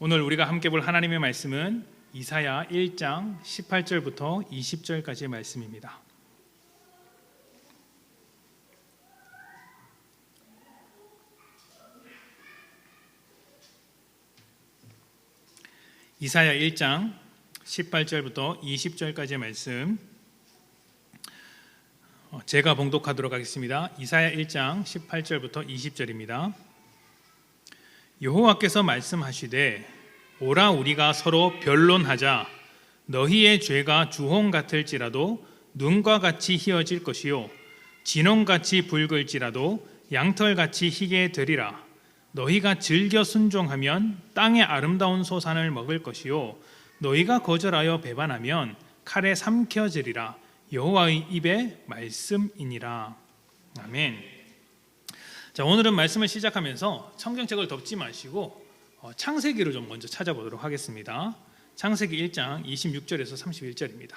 오늘 우리가 함께 볼 하나님의 말씀은 이사야 1장 18절부터 20절까지의 말씀입니다. 이사야 1장 18절부터 20절까지의 말씀 제가 봉독하도록 하겠습니다. 이사야 1장 18절부터 20절입니다. 여호와께서 말씀하시되 오라 우리가 서로 변론하자. 너희의 죄가 주홍 같을지라도 눈과 같이 희어질 것이요 진홍같이 붉을지라도 양털같이 희게 되리라. 너희가 즐겨 순종하면 땅의 아름다운 소산을 먹을 것이요 너희가 거절하여 배반하면 칼에 삼켜지리라. 여호와의 입의 말씀이니라. 아멘. 자, 오늘은 말씀을 시작하면서 성경책을 덮지 마시고 창세기를 좀 먼저 찾아보도록 하겠습니다. 창세기 1장 26절에서 31절입니다.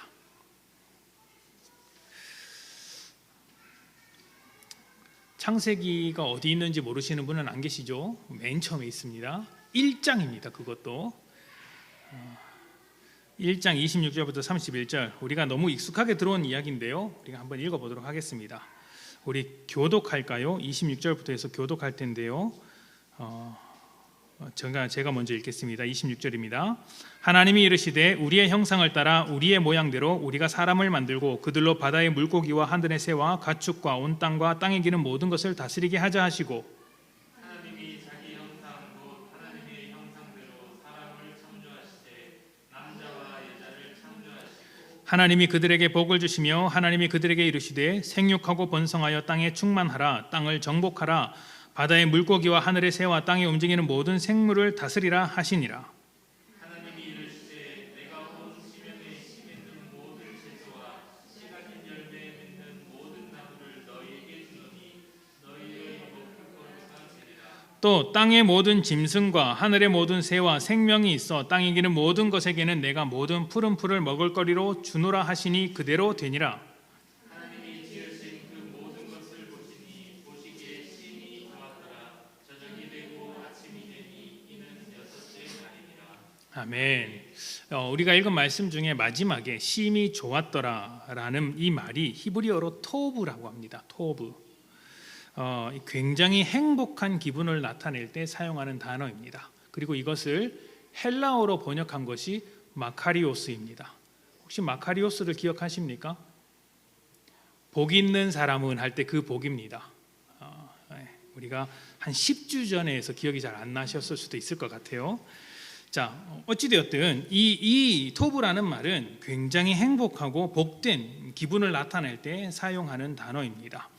창세기가 어디 있는지 모르시는 분은 안 계시죠? 맨 처음에 있습니다. 1장입니다. 그것도 1장 26절부터 31절, 우리가 너무 익숙하게 들어온 이야기인데요, 우리가 한번 읽어보도록 하겠습니다. 우리 교독할까요? 26절부터 해서 교독할 텐데요, 제가 먼저 읽겠습니다. 26절입니다. 하나님이 이르시되 우리의 형상을 따라 우리의 모양대로 우리가 사람을 만들고 그들로 바다의 물고기와 하늘의 새와 가축과 온 땅과 땅에 기는 모든 것을 다스리게 하자 하시고, 하나님이 자기 형상 곧 하나님의 형상대로 사람을 창조하시되 남자와 여자를 창조하시고 하나님이 그들에게 복을 주시며 하나님이 그들에게 이르시되 생육하고 번성하여 땅에 충만하라. 땅을 정복하라. 바다의 물고기와 하늘의 새와 땅에 움직이는 모든 생물을 다스리라 하시니라. 하나님이 이르시되 내가 온 지면에 씨 맺는 모든 채소와 씨 가진 열매 맺는 모든 나무를 너희에게 주노니 너희의 먹을 것이 되리라. 또 땅의 모든 짐승과 하늘의 모든 새와 생명이 있어 땅에 기는 모든 것에게는 내가 모든 푸른 풀을 먹을 거리로 주노라 하시니 그대로 되니라. 하나님이 지으신 그 모든 것을 보시니 보시기에 심히 좋았더라. 저녁이 되고 아침이 되니 이는 여섯째 날이니라. 아멘. 우리가 읽은 말씀 중에 마지막에 심히 좋았더라라는 이 말이 히브리어로 토브라고 합니다. 토브. 굉장히 행복한 기분을 나타낼 때 사용하는 단어입니다. 그리고 이것을 헬라어로 번역한 것이 마카리오스입니다. 혹시 마카리오스를 기억하십니까? 복 있는 사람은 할 때 그 복입니다. 우리가 한 10주 전에 해서 기억이 잘 안 나셨을 수도 있을 것 같아요. 자, 어찌되었든 이 토브라는 말은 굉장히 행복하고 복된 기분을 나타낼 때 사용하는 단어입니다.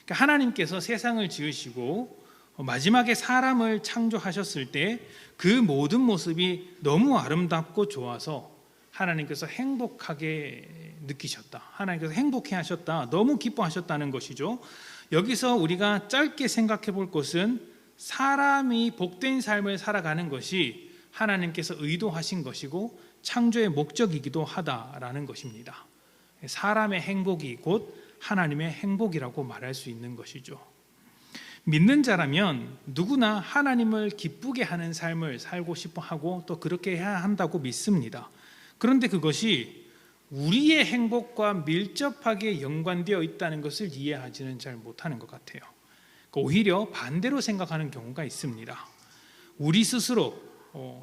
그러니까 하나님께서 세상을 지으시고 마지막에 사람을 창조하셨을 때 그 모든 모습이 너무 아름답고 좋아서 하나님께서 행복하게 느끼셨다. 하나님께서 행복해 하셨다. 너무 기뻐하셨다는 것이죠. 여기서 우리가 짧게 생각해 볼 것은 사람이 복된 삶을 살아가는 것이 하나님께서 의도하신 것이고 창조의 목적이기도 하다라는 것입니다. 사람의 행복이 곧 하나님의 행복이라고 말할 수 있는 것이죠. 믿는 자라면 누구나 하나님을 기쁘게 하는 삶을 살고 싶어 하고 또 그렇게 해야 한다고 믿습니다. 그런데 그것이 우리의 행복과 밀접하게 연관되어 있다는 것을 이해하지는 잘 못하는 것 같아요. 오히려 반대로 생각하는 경우가 있습니다. 우리 스스로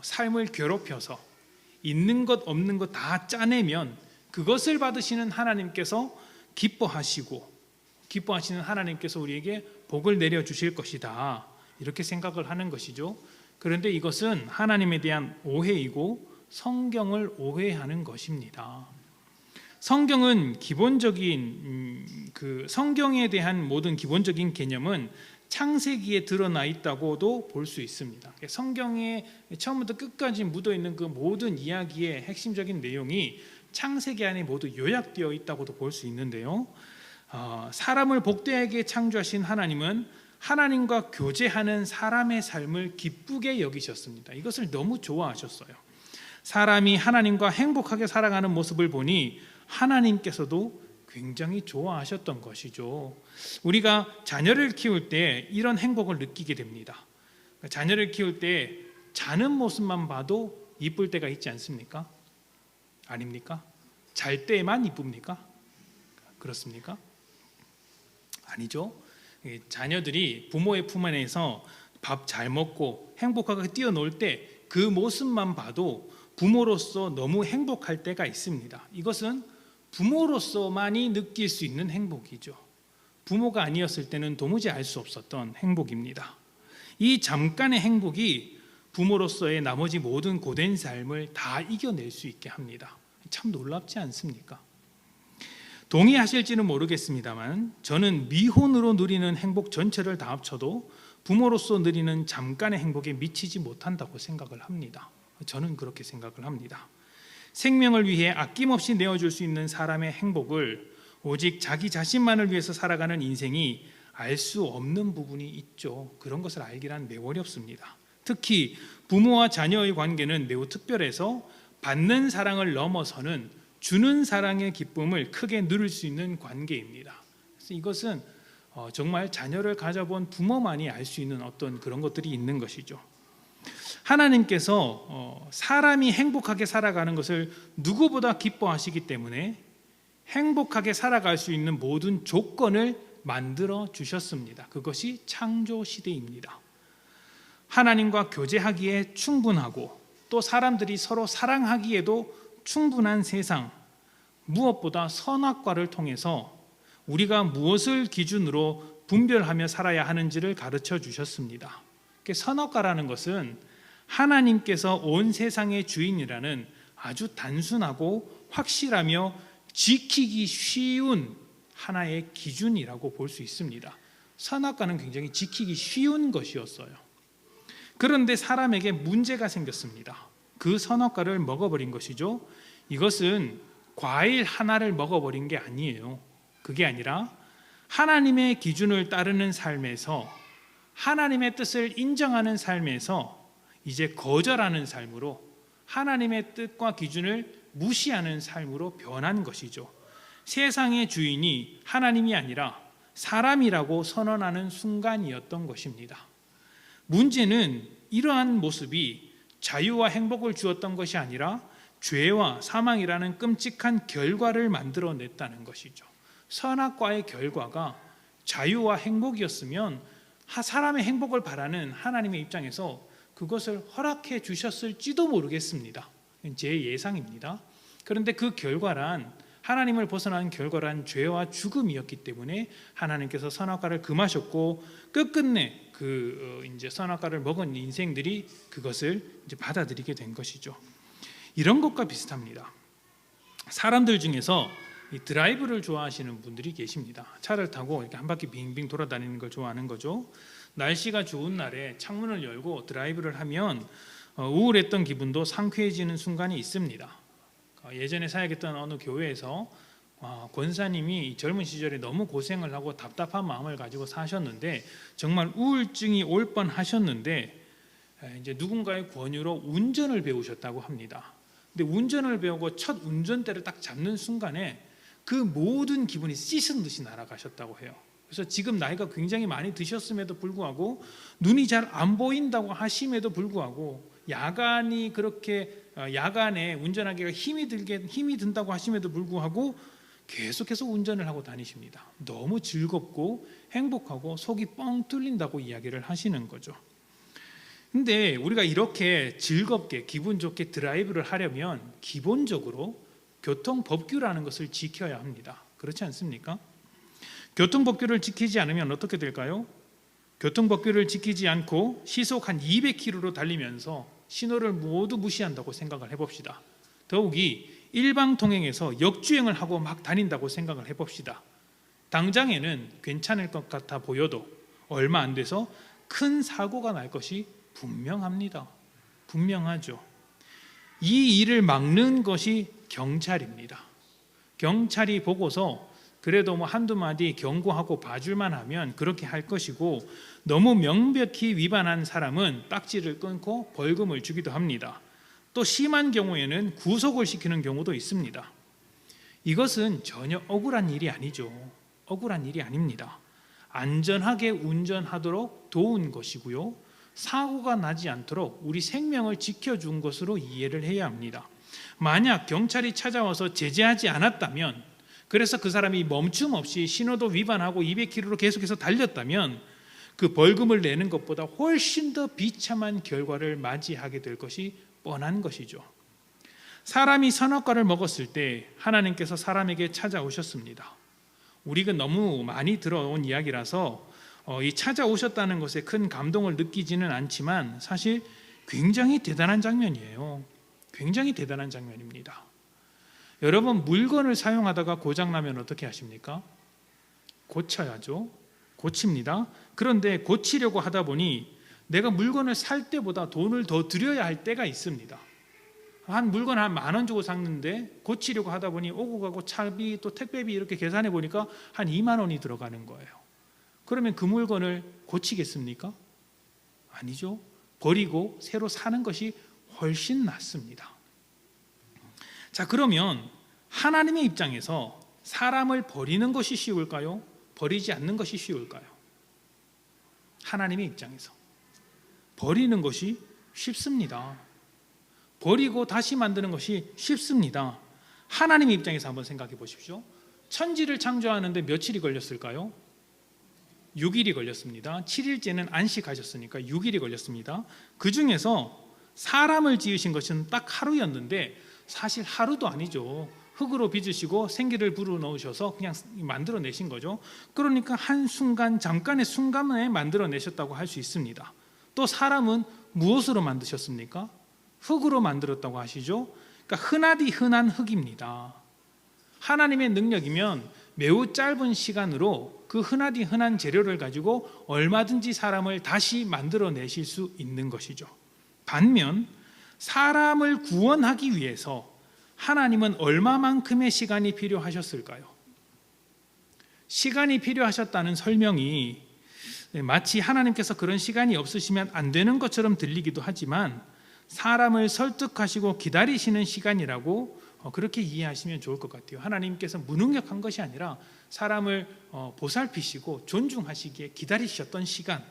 삶을 괴롭혀서 있는 것 없는 것 다 짜내면 그것을 받으시는 하나님께서 기뻐하시는 하나님께서 우리에게 복을 내려주실 것이다, 이렇게 생각을 하는 것이죠. 그런데 이것은 하나님에 대한 오해이고 성경을 오해하는 것입니다. 성경은 성경에 대한 모든 기본적인 개념은 창세기에 드러나 있다고도 볼 수 있습니다. 성경에 처음부터 끝까지 묻어있는 그 모든 이야기의 핵심적인 내용이 창세기 안에 모두 요약되어 있다고도 볼 수 있는데요, 사람을 복되게 창조하신 하나님은 하나님과 교제하는 사람의 삶을 기쁘게 여기셨습니다. 이것을 너무 좋아하셨어요. 사람이 하나님과 행복하게 살아가는 모습을 보니 하나님께서도 굉장히 좋아하셨던 것이죠. 우리가 자녀를 키울 때 이런 행복을 느끼게 됩니다. 자녀를 키울 때 자는 모습만 봐도 이쁠 때가 있지 않습니까? 아닙니까? 잘 때만 이쁩니까? 그렇습니까? 아니죠. 자녀들이 부모의 품 안에서 밥 잘 먹고 행복하게 뛰어놀 때 그 모습만 봐도 부모로서 너무 행복할 때가 있습니다. 이것은 부모로서만이 느낄 수 있는 행복이죠. 부모가 아니었을 때는 도무지 알 수 없었던 행복입니다. 이 잠깐의 행복이 부모로서의 나머지 모든 고된 삶을 다 이겨낼 수 있게 합니다. 참 놀랍지 않습니까? 동의하실지는 모르겠습니다만 저는 미혼으로 누리는 행복 전체를 다 합쳐도 부모로서 누리는 잠깐의 행복에 미치지 못한다고 생각을 합니다. 저는 그렇게 생각을 합니다. 생명을 위해 아낌없이 내어줄 수 있는 사람의 행복을 오직 자기 자신만을 위해서 살아가는 인생이 알 수 없는 부분이 있죠. 그런 것을 알기란 매우 어렵습니다. 특히 부모와 자녀의 관계는 매우 특별해서 받는 사랑을 넘어서는 주는 사랑의 기쁨을 크게 누릴 수 있는 관계입니다. 그래서 이것은 정말 자녀를 가져본 부모만이 알 수 있는 어떤 그런 것들이 있는 것이죠. 하나님께서 사람이 행복하게 살아가는 것을 누구보다 기뻐하시기 때문에 행복하게 살아갈 수 있는 모든 조건을 만들어 주셨습니다. 그것이 창조 시대입니다. 하나님과 교제하기에 충분하고 또 사람들이 서로 사랑하기에도 충분한 세상, 무엇보다 선악과를 통해서 우리가 무엇을 기준으로 분별하며 살아야 하는지를 가르쳐 주셨습니다. 선악과라는 것은 하나님께서 온 세상의 주인이라는 아주 단순하고 확실하며 지키기 쉬운 하나의 기준이라고 볼 수 있습니다. 선악과는 굉장히 지키기 쉬운 것이었어요. 그런데 사람에게 문제가 생겼습니다. 그 선악과를 먹어버린 것이죠. 이것은 과일 하나를 먹어버린 게 아니에요. 그게 아니라 하나님의 기준을 따르는 삶에서 하나님의 뜻을 인정하는 삶에서 이제 거절하는 삶으로 하나님의 뜻과 기준을 무시하는 삶으로 변한 것이죠. 세상의 주인이 하나님이 아니라 사람이라고 선언하는 순간이었던 것입니다. 문제는 이러한 모습이 자유와 행복을 주었던 것이 아니라 죄와 사망이라는 끔찍한 결과를 만들어냈다는 것이죠. 선악과의 결과가 자유와 행복이었으면 사람의 행복을 바라는 하나님의 입장에서 그것을 허락해 주셨을지도 모르겠습니다. 제 예상입니다. 그런데 그 결과란 하나님을 벗어난 결과란 죄와 죽음이었기 때문에 하나님께서 선악과를 금하셨고 끝끝내 이제 선악과를 먹은 인생들이 그것을 이제 받아들이게 된 것이죠. 이런 것과 비슷합니다. 사람들 중에서 이 드라이브를 좋아하시는 분들이 계십니다. 차를 타고 이렇게 한 바퀴 빙빙 돌아다니는 걸 좋아하는 거죠. 날씨가 좋은 날에 창문을 열고 드라이브를 하면 우울했던 기분도 상쾌해지는 순간이 있습니다. 예전에 사역했던 어느 교회에서 권사님이 젊은 시절에 너무 고생을 하고 답답한 마음을 가지고 사셨는데 정말 우울증이 올 뻔하셨는데 이제 누군가의 권유로 운전을 배우셨다고 합니다. 근데 운전을 배우고 첫 운전대를 딱 잡는 순간에 그 모든 기분이 씻은 듯이 날아가셨다고 해요. 그래서 지금 나이가 굉장히 많이 드셨음에도 불구하고 눈이 잘 안 보인다고 하심에도 불구하고 야간에 운전하기가 힘이 든다고 하심에도 불구하고 계속해서 운전을 하고 다니십니다. 너무 즐겁고 행복하고 속이 뻥 뚫린다고 이야기를 하시는 거죠. 근데 우리가 이렇게 즐겁게 기분 좋게 드라이브를 하려면 기본적으로 교통법규라는 것을 지켜야 합니다. 그렇지 않습니까? 교통법규를 지키지 않으면 어떻게 될까요? 교통법규를 지키지 않고 시속 한 200km로 달리면서 신호를 모두 무시한다고 생각을 해봅시다. 더욱이 일방통행에서 역주행을 하고 막 다닌다고 생각을 해봅시다. 당장에는 괜찮을 것 같아 보여도 얼마 안 돼서 큰 사고가 날 것이 분명합니다. 분명하죠. 이 일을 막는 것이 경찰입니다. 경찰이 보고서 그래도 한두 마디 경고하고 봐줄만 하면 그렇게 할 것이고 너무 명백히 위반한 사람은 딱지를 끊고 벌금을 주기도 합니다. 또 심한 경우에는 구속을 시키는 경우도 있습니다. 이것은 전혀 억울한 일이 아니죠. 억울한 일이 아닙니다. 안전하게 운전하도록 도운 것이고요. 사고가 나지 않도록 우리 생명을 지켜준 것으로 이해를 해야 합니다. 만약 경찰이 찾아와서 제재하지 않았다면, 그래서 그 사람이 멈춤 없이 신호도 위반하고 200km로 계속해서 달렸다면 그 벌금을 내는 것보다 훨씬 더 비참한 결과를 맞이하게 될 것이 뻔한 것이죠. 사람이 선악과를 먹었을 때 하나님께서 사람에게 찾아오셨습니다. 우리가 너무 많이 들어온 이야기라서 이 찾아오셨다는 것에 큰 감동을 느끼지는 않지만 사실 굉장히 대단한 장면이에요. 굉장히 대단한 장면입니다. 여러분, 물건을 사용하다가 고장나면 어떻게 하십니까? 고쳐야죠. 고칩니다. 그런데 고치려고 하다 보니 내가 물건을 살 때보다 돈을 더 들여야 할 때가 있습니다. 한 물건 한 10,000원 주고 샀는데 고치려고 하다 보니 오고 가고 차비 또 택배비 이렇게 계산해 보니까 한 2만 원이 들어가는 거예요. 그러면 그 물건을 고치겠습니까? 아니죠. 버리고 새로 사는 것이 훨씬 낫습니다. 자, 그러면 하나님의 입장에서 사람을 버리는 것이 쉬울까요? 버리지 않는 것이 쉬울까요? 하나님의 입장에서 버리는 것이 쉽습니다. 버리고 다시 만드는 것이 쉽습니다. 하나님의 입장에서 한번 생각해 보십시오. 천지를 창조하는데 며칠이 걸렸을까요? 6일이 걸렸습니다. 7일째는 안식하셨으니까 6일이 걸렸습니다. 그 중에서 사람을 지으신 것은 딱 하루였는데 사실 하루도 아니죠. 흙으로 빚으시고 생기를 불어넣으셔서 그냥 만들어내신 거죠. 그러니까 한순간, 잠깐의 순간에 만들어내셨다고 할 수 있습니다. 또 사람은 무엇으로 만드셨습니까? 흙으로 만들었다고 하시죠. 그러니까 흔하디 흔한 흙입니다. 하나님의 능력이면 매우 짧은 시간으로 그 흔하디 흔한 재료를 가지고 얼마든지 사람을 다시 만들어내실 수 있는 것이죠. 반면 사람을 구원하기 위해서 하나님은 얼마만큼의 시간이 필요하셨을까요? 시간이 필요하셨다는 설명이 마치 하나님께서 그런 시간이 없으시면 안 되는 것처럼 들리기도 하지만 사람을 설득하시고 기다리시는 시간이라고 그렇게 이해하시면 좋을 것 같아요. 하나님께서 무능력한 것이 아니라 사람을 보살피시고 존중하시기에 기다리셨던 시간,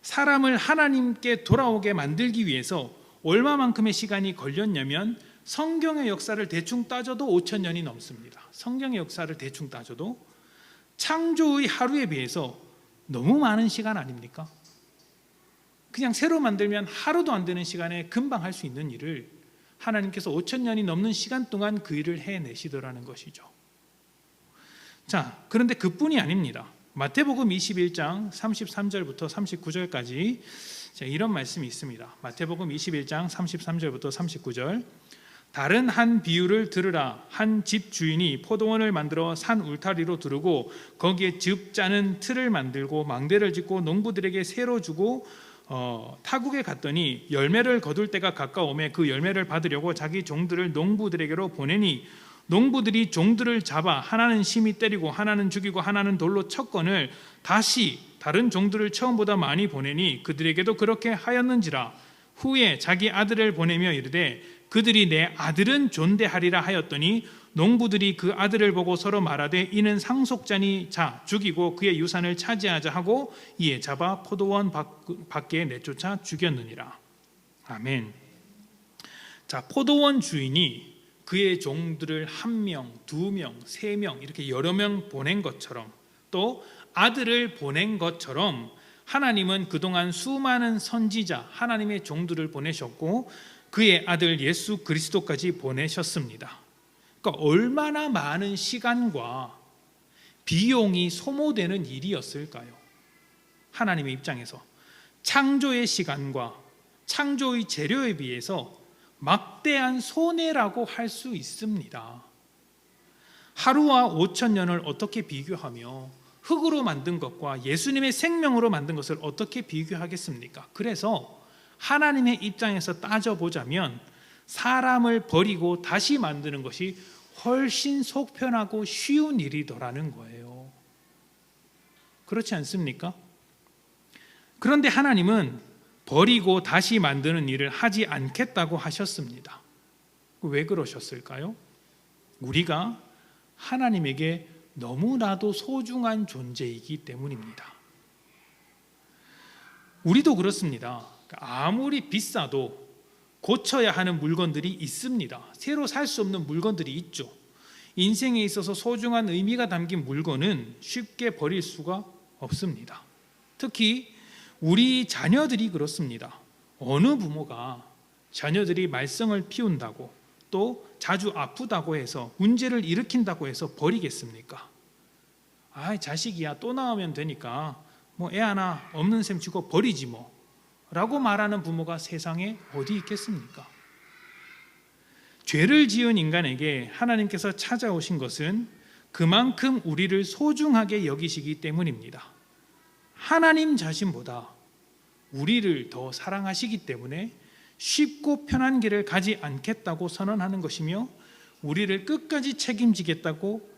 사람을 하나님께 돌아오게 만들기 위해서 얼마만큼의 시간이 걸렸냐면 성경의 역사를 대충 따져도 5,000년이 넘습니다. 성경의 역사를 대충 따져도 창조의 하루에 비해서 너무 많은 시간 아닙니까? 그냥 새로 만들면 하루도 안 되는 시간에 금방 할 수 있는 일을 하나님께서 5,000년이 넘는 시간 동안 그 일을 해내시더라는 것이죠. 자, 그런데 그뿐이 아닙니다. 마태복음 21장 33절부터 39절까지 이런 말씀이 있습니다. 마태복음 21장 33절부터 39절. 다른 한 비유를 들으라. 한 집 주인이 포도원을 만들어 산 울타리로 두르고 거기에 즙 짜는 틀을 만들고 망대를 짓고 농부들에게 세로 주고 타국에 갔더니 열매를 거둘 때가 가까우매 그 열매를 받으려고 자기 종들을 농부들에게로 보내니 농부들이 종들을 잡아 하나는 심히 때리고 하나는 죽이고 하나는 돌로 쳤거늘 다시 다른 종들을 처음보다 많이 보내니 그들에게도 그렇게 하였는지라. 후에 자기 아들을 보내며 이르되 그들이 내 아들은 존대하리라 하였더니 농부들이 그 아들을 보고 서로 말하되 이는 상속자니 자 죽이고 그의 유산을 차지하자 하고 이에 잡아 포도원 밖에 내쫓아 죽였느니라. 아멘. 자, 포도원 주인이 그의 종들을 1명, 2명, 3명 이렇게 여러 명 보낸 것처럼 또 아들을 보낸 것처럼 하나님은 그동안 수많은 선지자 하나님의 종들을 보내셨고 그의 아들 예수 그리스도까지 보내셨습니다. 그러니까 얼마나 많은 시간과 비용이 소모되는 일이었을까요? 하나님의 입장에서 창조의 시간과 창조의 재료에 비해서 막대한 손해라고 할 수 있습니다. 하루와 5,000년을 어떻게 비교하며 흙으로 만든 것과 예수님의 생명으로 만든 것을 어떻게 비교하겠습니까? 그래서 하나님의 입장에서 따져보자면 사람을 버리고 다시 만드는 것이 훨씬 속편하고 쉬운 일이더라는 거예요. 그렇지 않습니까? 그런데 하나님은 버리고 다시 만드는 일을 하지 않겠다고 하셨습니다. 왜 그러셨을까요? 우리가 하나님에게 너무나도 소중한 존재이기 때문입니다. 우리도 그렇습니다. 아무리 비싸도 고쳐야 하는 물건들이 있습니다. 새로 살 수 없는 물건들이 있죠. 인생에 있어서 소중한 의미가 담긴 물건은 쉽게 버릴 수가 없습니다. 특히 우리 자녀들이 그렇습니다. 어느 부모가 자녀들이 말썽을 피운다고 또 자주 아프다고 해서 문제를 일으킨다고 해서 버리겠습니까? 자식이야 또 나오면 되니까 뭐 애 하나 없는 셈 치고 버리지 뭐 라고 말하는 부모가 세상에 어디 있겠습니까? 죄를 지은 인간에게 하나님께서 찾아오신 것은 그만큼 우리를 소중하게 여기시기 때문입니다. 하나님 자신보다 우리를 더 사랑하시기 때문에 쉽고 편한 길을 가지 않겠다고 선언하는 것이며 우리를 끝까지 책임지겠다고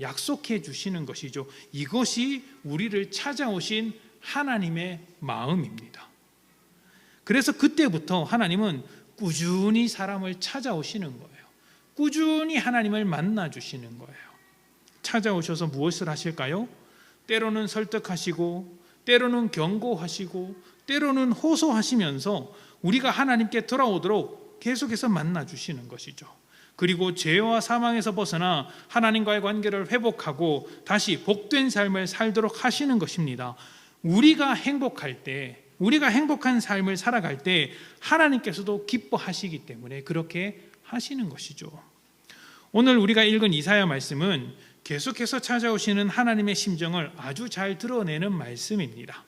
약속해 주시는 것이죠. 이것이 우리를 찾아오신 하나님의 마음입니다. 그래서 그때부터 하나님은 꾸준히 사람을 찾아오시는 거예요. 꾸준히 하나님을 만나 주시는 거예요. 찾아오셔서 무엇을 하실까요? 때로는 설득하시고 때로는 경고하시고 때로는 호소하시면서 우리가 하나님께 돌아오도록 계속해서 만나 주시는 것이죠. 그리고 죄와 사망에서 벗어나 하나님과의 관계를 회복하고 다시 복된 삶을 살도록 하시는 것입니다. 우리가 행복할 때, 우리가 행복한 삶을 살아갈 때 하나님께서도 기뻐하시기 때문에 그렇게 하시는 것이죠. 오늘 우리가 읽은 이사야 말씀은 계속해서 찾아오시는 하나님의 심정을 아주 잘 드러내는 말씀입니다.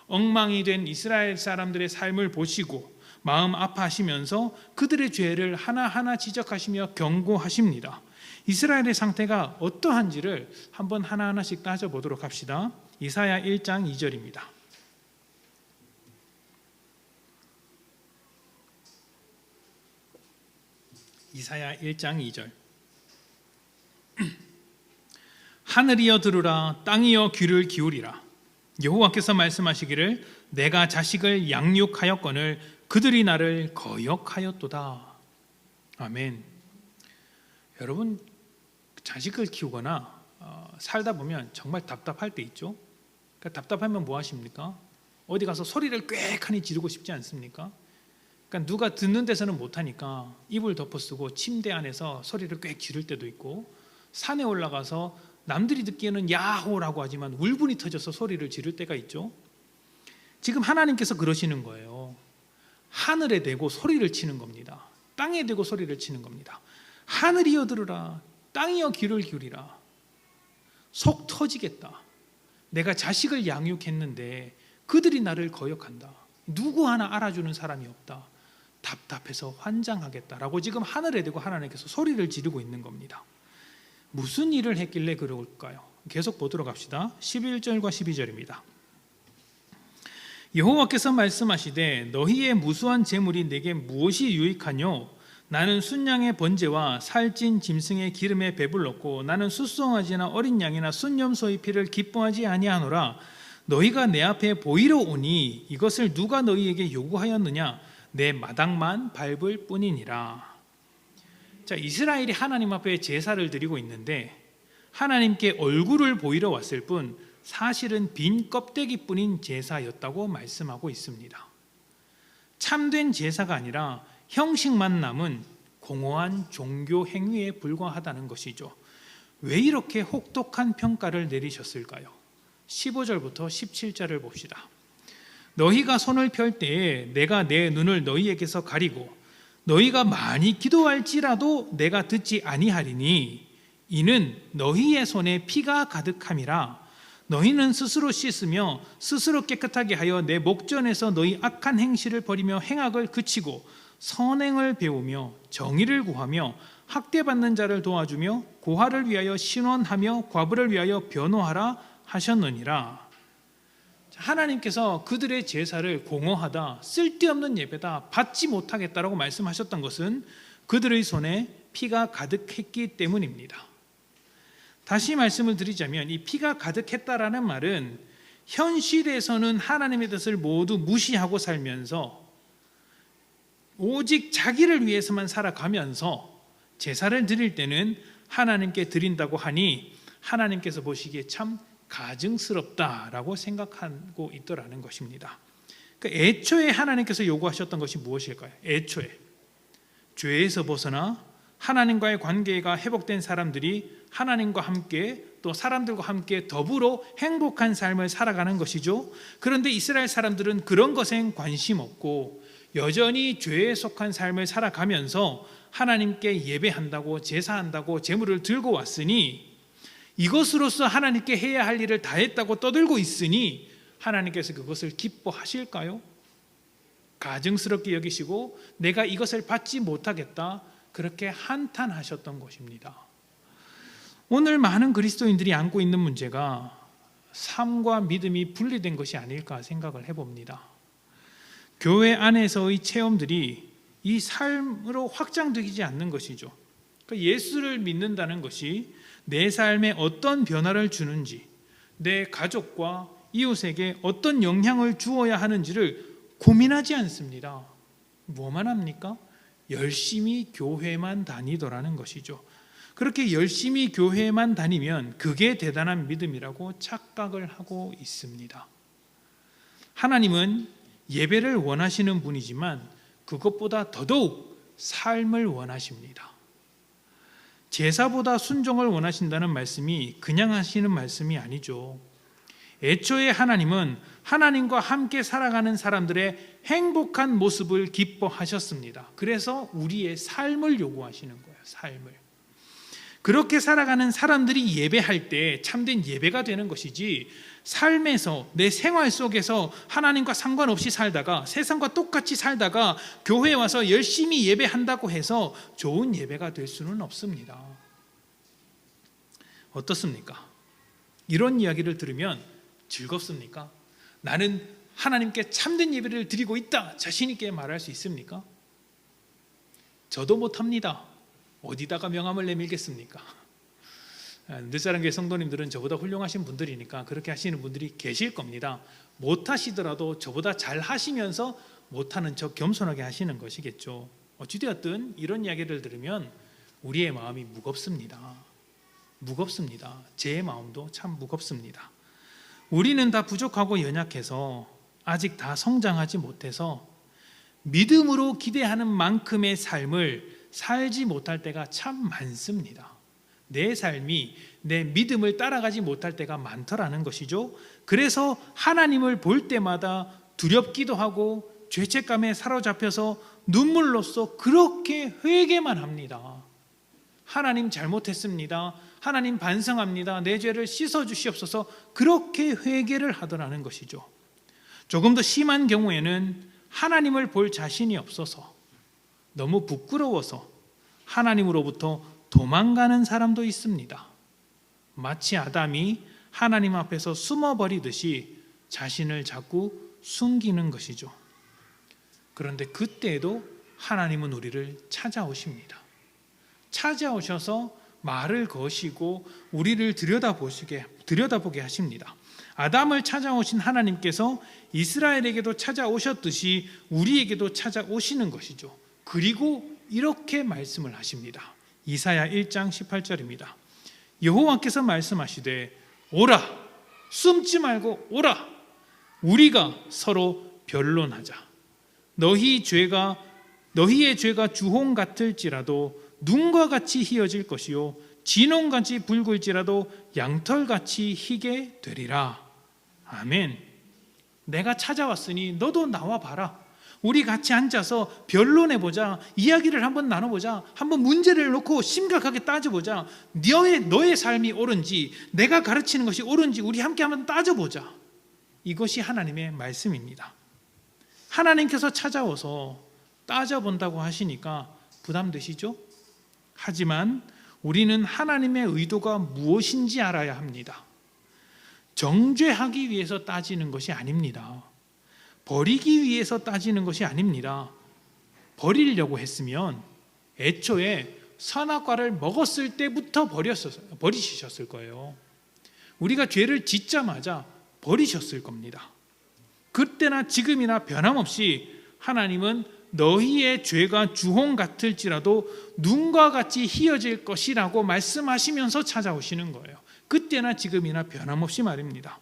엉망이 된 이스라엘 사람들의 삶을 보시고 마음 아파하시면서 그들의 죄를 하나하나 지적하시며 경고하십니다. 이스라엘의 상태가 어떠한지를 한번 하나하나씩 따져보도록 합시다. 이사야 1장 2절입니다. 이사야 1장 2절. 하늘이여 들으라, 땅이여 귀를 기울이라. 여호와께서 말씀하시기를 내가 자식을 양육하였거늘 그들이 나를 거역하였도다. 아멘. 여러분, 자식을 키우거나 살다 보면 정말 답답할 때 있죠. 그러니까 답답하면 뭐 하십니까? 어디 가서 소리를 꽥하니 지르고 싶지 않습니까? 그러니까 누가 듣는 데서는 못하니까 이불 덮어쓰고 침대 안에서 소리를 꽥 지를 때도 있고, 산에 올라가서 남들이 듣기에는 야호라고 하지만 울분이 터져서 소리를 지를 때가 있죠. 지금 하나님께서 그러시는 거예요. 하늘에 대고 소리를 치는 겁니다. 땅에 대고 소리를 치는 겁니다. 하늘이여 들으라, 땅이여 귀를 기울이라. 속 터지겠다. 내가 자식을 양육했는데 그들이 나를 거역한다. 누구 하나 알아주는 사람이 없다. 답답해서 환장하겠다라고 지금 하늘에 대고 하나님께서 소리를 지르고 있는 겁니다. 무슨 일을 했길래 그럴까요? 계속 보도록 합시다. 11절과 12절입니다. 여호와께서 말씀하시되 너희의 무수한 재물이 내게 무엇이 유익하뇨? 나는 순양의 번제와 살찐 짐승의 기름에 배불렀고 나는 숫송아지나 어린 양이나 순염소의 피를 기뻐하지 아니하노라. 너희가 내 앞에 보이러 오니 이것을 누가 너희에게 요구하였느냐? 내 마당만 밟을 뿐이니라. 자, 이스라엘이 하나님 앞에 제사를 드리고 있는데 하나님께 얼굴을 보이러 왔을 뿐 사실은 빈 껍데기뿐인 제사였다고 말씀하고 있습니다. 참된 제사가 아니라 형식만 남은 공허한 종교 행위에 불과하다는 것이죠. 왜 이렇게 혹독한 평가를 내리셨을까요? 15절부터 17절을 봅시다. 너희가 손을 펼 때에 내가 내 눈을 너희에게서 가리고 너희가 많이 기도할지라도 내가 듣지 아니하리니 이는 너희의 손에 피가 가득함이라. 너희는 스스로 씻으며 스스로 깨끗하게 하여 내 목전에서 너희 악한 행실을 버리며 행악을 그치고 선행을 배우며 정의를 구하며 학대받는 자를 도와주며 고아를 위하여 신원하며 과부를 위하여 변호하라 하셨느니라. 하나님께서 그들의 제사를 공허하다, 쓸데없는 예배다, 받지 못하겠다라고 말씀하셨던 것은 그들의 손에 피가 가득했기 때문입니다. 다시 말씀을 드리자면 이 피가 가득했다라는 말은 현실에서는 하나님의 뜻을 모두 무시하고 살면서 오직 자기를 위해서만 살아가면서 제사를 드릴 때는 하나님께 드린다고 하니 하나님께서 보시기에 참 가증스럽다라고 생각하고 있더라는 것입니다. 그러니까 애초에 하나님께서 요구하셨던 것이 무엇일까요? 애초에 죄에서 벗어나 하나님과의 관계가 회복된 사람들이 하나님과 함께 또 사람들과 함께 더불어 행복한 삶을 살아가는 것이죠. 그런데 이스라엘 사람들은 그런 것엔 관심 없고 여전히 죄에 속한 삶을 살아가면서 하나님께 예배한다고 제사한다고 제물을 들고 왔으니 이것으로서 하나님께 해야 할 일을 다 했다고 떠들고 있으니 하나님께서 그것을 기뻐하실까요? 가증스럽게 여기시고 내가 이것을 받지 못하겠다 그렇게 한탄하셨던 것입니다. 오늘 많은 그리스도인들이 안고 있는 문제가 삶과 믿음이 분리된 것이 아닐까 생각을 해봅니다. 교회 안에서의 체험들이 이 삶으로 확장되지 않는 것이죠. 그러니까 예수를 믿는다는 것이 내 삶에 어떤 변화를 주는지, 내 가족과 이웃에게 어떤 영향을 주어야 하는지를 고민하지 않습니다. 뭐만 합니까? 열심히 교회만 다니더라는 것이죠. 그렇게 열심히 교회만 다니면 그게 대단한 믿음이라고 착각을 하고 있습니다. 하나님은 예배를 원하시는 분이지만 그것보다 더더욱 삶을 원하십니다. 제사보다 순종을 원하신다는 말씀이 그냥 하시는 말씀이 아니죠. 애초에 하나님은 하나님과 함께 살아가는 사람들의 행복한 모습을 기뻐하셨습니다. 그래서 우리의 삶을 요구하시는 거예요. 삶을. 그렇게 살아가는 사람들이 예배할 때 참된 예배가 되는 것이지, 삶에서 내 생활 속에서 하나님과 상관없이 살다가 세상과 똑같이 살다가 교회에 와서 열심히 예배한다고 해서 좋은 예배가 될 수는 없습니다. 어떻습니까? 이런 이야기를 들으면 즐겁습니까? 나는 하나님께 참된 예배를 드리고 있다 자신 있게 말할 수 있습니까? 저도 못합니다. 어디다가 명함을 내밀겠습니까? 늦사랑교회 성도님들은 저보다 훌륭하신 분들이니까 그렇게 하시는 분들이 계실 겁니다. 못하시더라도 저보다 잘 하시면서 못하는 척 겸손하게 하시는 것이겠죠. 어찌되었든 이런 이야기를 들으면 우리의 마음이 무겁습니다. 무겁습니다. 제 마음도 참 무겁습니다. 우리는 다 부족하고 연약해서 아직 다 성장하지 못해서 믿음으로 기대하는 만큼의 삶을 살지 못할 때가 참 많습니다. 내 삶이 내 믿음을 따라가지 못할 때가 많더라는 것이죠. 그래서 하나님을 볼 때마다 두렵기도 하고 죄책감에 사로잡혀서 눈물로써 그렇게 회개만 합니다. 하나님 잘못했습니다. 하나님 반성합니다. 내 죄를 씻어주시옵소서. 그렇게 회개를 하더라는 것이죠. 조금 더 심한 경우에는 하나님을 볼 자신이 없어서 너무 부끄러워서 하나님으로부터 도망가는 사람도 있습니다. 마치 아담이 하나님 앞에서 숨어버리듯이 자신을 자꾸 숨기는 것이죠. 그런데 그때에도 하나님은 우리를 찾아오십니다. 찾아오셔서 말을 거시고 우리를 들여다보게 하십니다. 아담을 찾아오신 하나님께서 이스라엘에게도 찾아오셨듯이 우리에게도 찾아오시는 것이죠. 그리고 이렇게 말씀을 하십니다. 이사야 1장 18절입니다. 여호와께서 말씀하시되 오라, 숨지 말고 오라, 우리가 서로 변론하자. 너희의 죄가 주홍 같을지라도 눈과 같이 희어질 것이요 진홍같이 붉을지라도 양털같이 희게 되리라. 아멘. 내가 찾아왔으니 너도 나와 봐라. 우리 같이 앉아서 변론해보자. 이야기를 한번 나눠보자. 한번 문제를 놓고 심각하게 따져보자. 너의 삶이 옳은지 내가 가르치는 것이 옳은지 우리 함께 한번 따져보자. 이것이 하나님의 말씀입니다. 하나님께서 찾아와서 따져본다고 하시니까 부담되시죠? 하지만 우리는 하나님의 의도가 무엇인지 알아야 합니다. 정죄하기 위해서 따지는 것이 아닙니다. 버리기 위해서 따지는 것이 아닙니다. 버리려고 했으면 애초에 선악과를 먹었을 때부터 버리셨을 거예요. 우리가 죄를 짓자마자 버리셨을 겁니다. 그때나 지금이나 변함없이 하나님은 너희의 죄가 주홍 같을지라도 눈과 같이 희어질 것이라고 말씀하시면서 찾아오시는 거예요. 그때나 지금이나 변함없이 말입니다.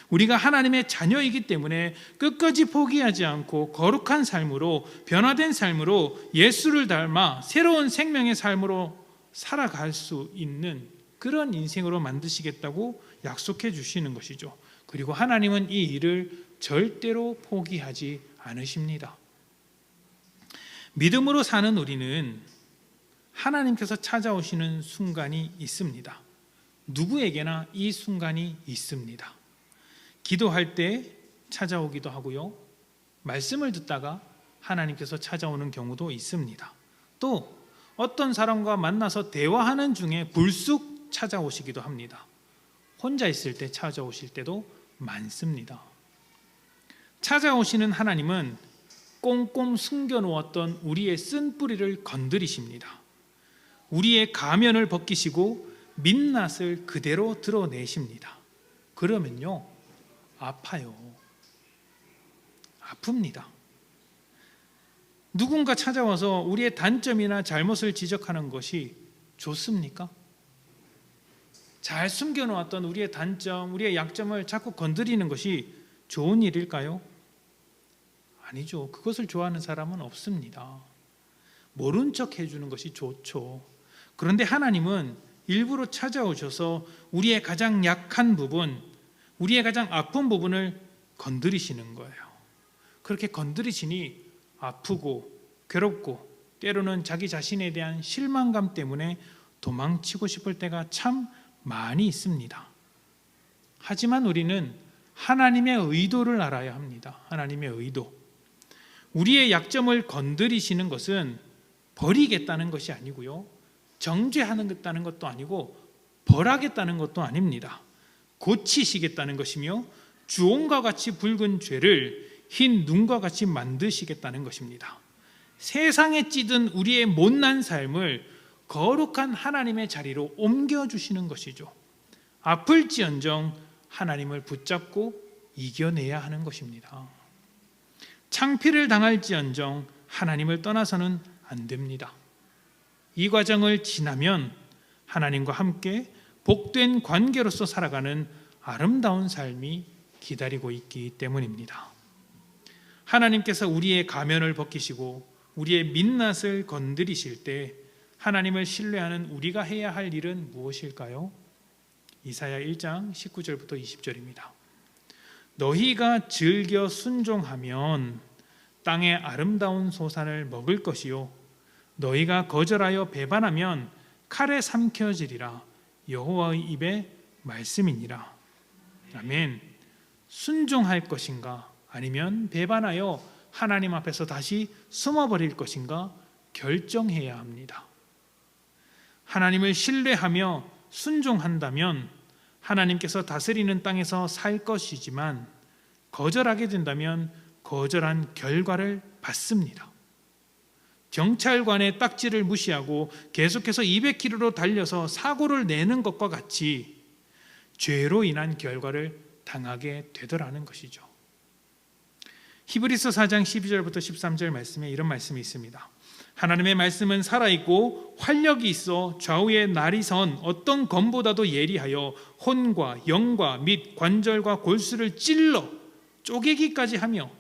우리가 하나님의 자녀이기 때문에 끝까지 포기하지 않고 거룩한 삶으로, 변화된 삶으로, 예수를 닮아 새로운 생명의 삶으로 살아갈 수 있는 그런 인생으로 만드시겠다고 약속해 주시는 것이죠. 그리고 하나님은 이 일을 절대로 포기하지 않으십니다. 믿음으로 사는 우리는 하나님께서 찾아오시는 순간이 있습니다. 누구에게나 이 순간이 있습니다. 기도할 때 찾아오기도 하고요, 말씀을 듣다가 하나님께서 찾아오는 경우도 있습니다. 또 어떤 사람과 만나서 대화하는 중에 불쑥 찾아오시기도 합니다. 혼자 있을 때 찾아오실 때도 많습니다. 찾아오시는 하나님은 꽁꽁 숨겨놓았던 우리의 쓴뿌리를 건드리십니다. 우리의 가면을 벗기시고 민낯을 그대로 드러내십니다. 그러면요, 아파요. 아픕니다. 누군가 찾아와서 우리의 단점이나 잘못을 지적하는 것이 좋습니까? 잘 숨겨놓았던 우리의 단점, 우리의 약점을 자꾸 건드리는 것이 좋은 일일까요? 아니죠. 그것을 좋아하는 사람은 없습니다. 모른 척 해주는 것이 좋죠. 그런데 하나님은 일부러 찾아오셔서 우리의 가장 약한 부분, 우리의 가장 아픈 부분을 건드리시는 거예요. 그렇게 건드리시니 아프고 괴롭고 때로는 자기 자신에 대한 실망감 때문에 도망치고 싶을 때가 참 많이 있습니다. 하지만 우리는 하나님의 의도를 알아야 합니다. 하나님의 의도. 우리의 약점을 건드리시는 것은 버리겠다는 것이 아니고요, 정죄하겠다는 것도 아니고 벌하겠다는 것도 아닙니다. 고치시겠다는 것이며 주홍과 같이 붉은 죄를 흰 눈과 같이 만드시겠다는 것입니다. 세상에 찌든 우리의 못난 삶을 거룩한 하나님의 자리로 옮겨주시는 것이죠. 아플지언정 하나님을 붙잡고 이겨내야 하는 것입니다. 창피를 당할지언정 하나님을 떠나서는 안 됩니다. 이 과정을 지나면 하나님과 함께 복된 관계로서 살아가는 아름다운 삶이 기다리고 있기 때문입니다. 하나님께서 우리의 가면을 벗기시고 우리의 민낯을 건드리실 때 하나님을 신뢰하는 우리가 해야 할 일은 무엇일까요? 이사야 1장 19절부터 20절입니다. 너희가 즐겨 순종하면 땅의 아름다운 소산을 먹을 것이요, 너희가 거절하여 배반하면 칼에 삼켜지리라. 여호와의 입의 말씀이니라. 아멘. 순종할 것인가, 아니면 배반하여 하나님 앞에서 다시 숨어버릴 것인가 결정해야 합니다. 하나님을 신뢰하며 순종한다면 하나님께서 다스리는 땅에서 살 것이지만, 거절하게 된다면 거절한 결과를 받습니다. 경찰관의 딱지를 무시하고 계속해서 200km로 달려서 사고를 내는 것과 같이 죄로 인한 결과를 당하게 되더라는 것이죠. 히브리서 4장 12절부터 13절 말씀에 이런 말씀이 있습니다. 하나님의 말씀은 살아있고 활력이 있어 좌우에 날이 선 어떤 검보다도 예리하여 혼과 영과 및 관절과 골수를 찔러 쪼개기까지 하며,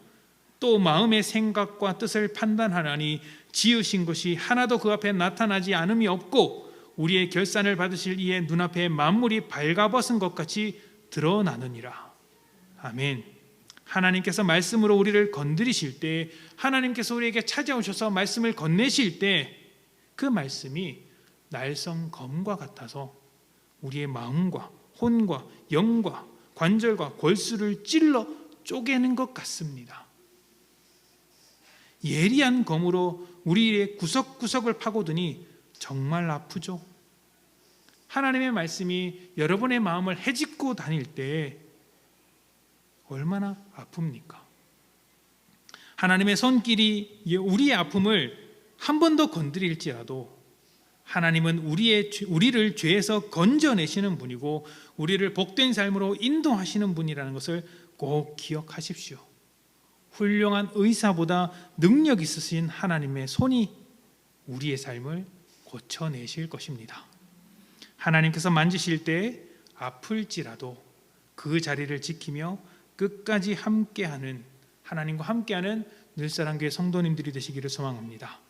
또 마음의 생각과 뜻을 판단하나니 지으신 것이 하나도 그 앞에 나타나지 않음이 없고 우리의 결산을 받으실 이의 눈앞에 만물이 발가벗은 것 같이 드러나느니라. 아멘. 하나님께서 말씀으로 우리를 건드리실 때, 하나님께서 우리에게 찾아오셔서 말씀을 건네실 때 그 말씀이 날성 검과 같아서 우리의 마음과 혼과 영과 관절과 골수를 찔러 쪼개는 것 같습니다. 예리한 검으로 우리의 구석구석을 파고드니 정말 아프죠. 하나님의 말씀이 여러분의 마음을 헤집고 다닐 때 얼마나 아픕니까? 하나님의 손길이 우리의 아픔을 한 번 더 건드릴지라도 하나님은 우리를 죄에서 건져내시는 분이고 우리를 복된 삶으로 인도하시는 분이라는 것을 꼭 기억하십시오. 훌륭한 의사보다 능력 있으신 하나님의 손이 우리의 삶을 고쳐내실 것입니다. 하나님께서 만지실 때 아플지라도 그 자리를 지키며 끝까지 함께하는, 하나님과 함께하는 늘사랑교회 성도님들이 되시기를 소망합니다.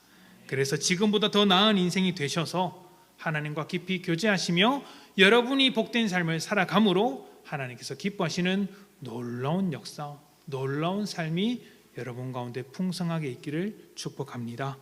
그래서 지금보다 더 나은 인생이 되셔서 하나님과 깊이 교제하시며 여러분이 복된 삶을 살아감으로 하나님께서 기뻐하시는 놀라운 역사, 놀라운 삶이 여러분 가운데 풍성하게 있기를 축복합니다.